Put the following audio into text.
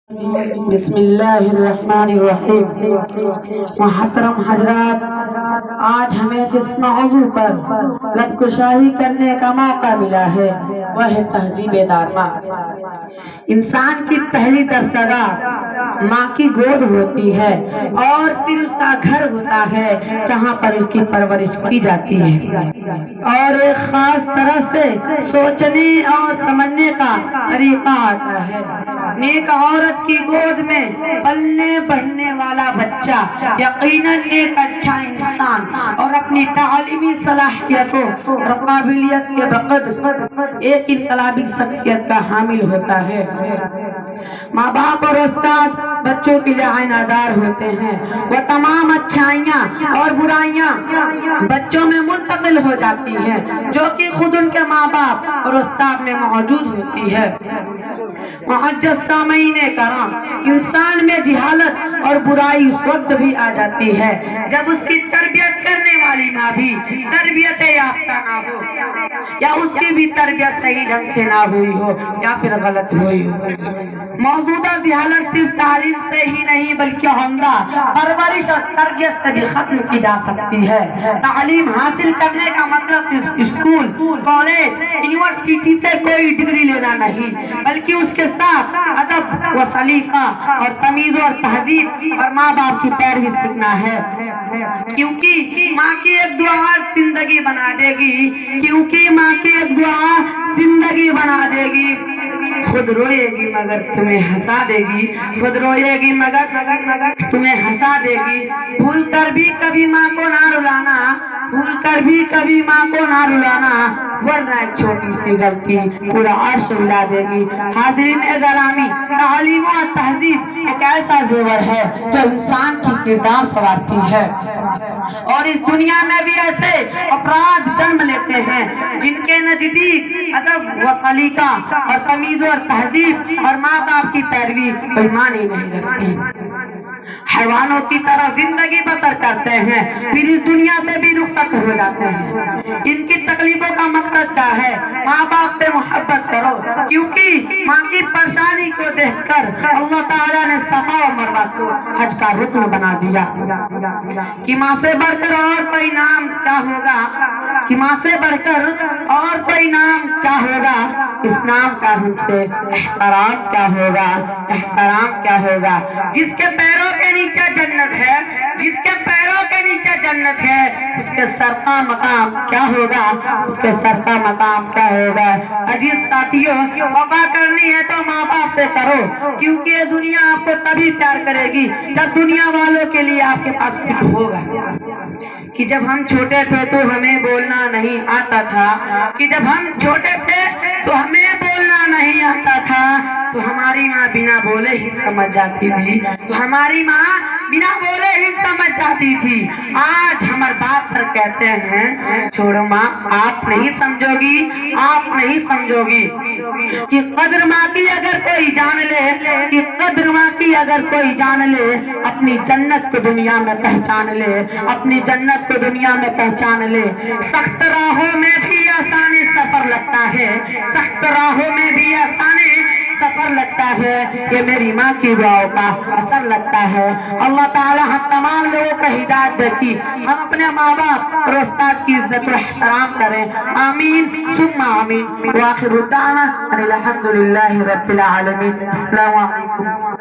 بسم اللہ الرحمن الرحیم۔ محترم حضرات، آج ہمیں جس موضوع پر لب کشائی کرنے کا موقع ملا ہے وہ ہے تہذیب دارما۔ انسان کی پہلی درسگاہ ماں کی گود ہوتی ہے اور پھر اس کا گھر ہوتا ہے جہاں پر اس کی پرورش کی جاتی ہے، اور ایک خاص طرح سے سوچنے اور سمجھنے کا طریقہ آتا ہے۔ نیک عورت کی گود میں پلنے بڑھنے والا بچہ یقیناً ایک اچھا انسان اور اپنی تعلیمی صلاحیتوں اور قابلیت کے بقدر ایک انقلابی شخصیت کا حامل ہوتا ہے۔ ماں باپ اور استاد بچوں کے لیے آئینہ ہوتے ہیں۔ وہ تمام اچھائیاں اور برائیاں بچوں میں منتقل ہو جاتی ہیں جو کہ خود ان کے ماں باپ اور استاد میں موجود ہوتی ہے۔ معزز سامعین کرام، انسان میں جہالت اور برائی اس وقت بھی آ جاتی ہے جب اس کی تربیت کرنے والی ماں بھی تربیت یافتہ نہ ہو، یا اس کی بھی تربیت صحیح ڈھنگ سے نہ ہوئی ہو یا پھر غلط ہوئی ہو۔ موجودہ جہالت صرف تعلیم سے ہی نہیں بلکہ عمدہ پرورش اور تربیت سے بھی ختم کی جا سکتی ہے۔ تعلیم حاصل کرنے کا مطلب اسکول، کالج، یونیورسٹی سے کوئی ڈگری لینا نہیں، بلکہ اس کے ساتھ ادب و سلیقہ اور تمیز اور تہذیب اور ماں باپ کی پیروی سیکھنا ہے، کیونکہ ماں کی ایک دعا زندگی بنا دے گی، کیونکہ ماں کی ایک دعا زندگی بنا دے گی۔ خود روئے گی مگر تمہیں ہنسا دے گی، خود روئے گی مگر تمہیں ہنسا دے گی۔ بھول کر بھی کبھی ماں کو نہ رلانا، بھول کر بھی کبھی ماں کو نہ رلانا، ورنہ ایک چھوٹی سی غلطی پورا عرش ہلا دے گی۔ حاضرین گرامی، تعلیم و تہذیب ایک ایسا زیور ہے جو انسان کی کردار سنوارتی ہے، اور اس دنیا میں بھی ایسے افراد جنم لیتے ہیں جن کے نزدیک ادب و سلیقہ اور تمیز اور تہذیب اور ماں باپ کی پیروی کوئی معنی نہیں رکھتی۔ حیوانوں کی طرح زندگی بسر کرتے ہیں، پھر اس دنیا سے بھی رخصت ہو جاتے ہیں۔ ان کی تکلیفوں کا مقصد کیا ہے؟ ماں باپ سے محبت کرو، کیونکہ ماں کی پریشانی کو دیکھ کر اللہ تعالیٰ نے صفا و مروہ کو حج کا رکن بنا دیا۔ کہ ماں سے بڑھ کر اور کوئی نام کیا ہوگا، کہ ماں سے بڑھ کر اور کوئی نام کیا ہوگا، اس نام کا ہم سے احترام کیا ہوگا، احترام کیا ہوگا۔ جس کے پیروں کے نیچے جنت ہے، جس کے پیروں کے نیچے جنت ہے، اس کے سر کا مقام کیا ہوگا، اس کے سر کا مقام کیا ہوگا۔ عزیز ساتھیوں، وفا کرنی ہے تو ماں باپ سے کرو، کیونکہ یہ دنیا آپ کو تبھی پیار کرے گی جب دنیا والوں کے لیے آپ کے پاس کچھ ہوگا۔ کہ جب ہم چھوٹے تھے تو ہمیں بولنا نہیں آتا تھا، کہ جب ہم چھوٹے تھے تو ہمیں بولنا نہیں آتا تھا، تو ہماری ماں بنا بولے ہی سمجھ جاتی تھی، تو ہماری ماں بنا بولے ہی سمجھ جاتی تھی۔ آج ہمارے باپ پر کہتے ہیں چھوڑو ماں، آپ نہیں سمجھو گی، آپ نہیں سمجھو گی۔ کہ قدر ماں کی اگر کوئی جان لے، کہ قدر ماں کی اگر کوئی جان لے، اپنی جنت کو دنیا میں پہچان لے، اپنی جنت کو دنیا میں پہچان لے۔ سخت راہوں میں بھی آسان سفر لگتا ہے، سخت راہوں میں بھی آسان سفر لگتا ہے، یہ میری ماں کی دعاؤں کا اثر لگتا ہے۔ اللہ تعالیٰ ہم تمام لوگوں کو ہدایت دے کہ ہم اپنے ماں باپ اور استاد کی عزت و احترام کریں۔ آمین ثم آمین۔ وآخر دعوانا ان الحمد للہ رب العالمین۔ السلام علیکم۔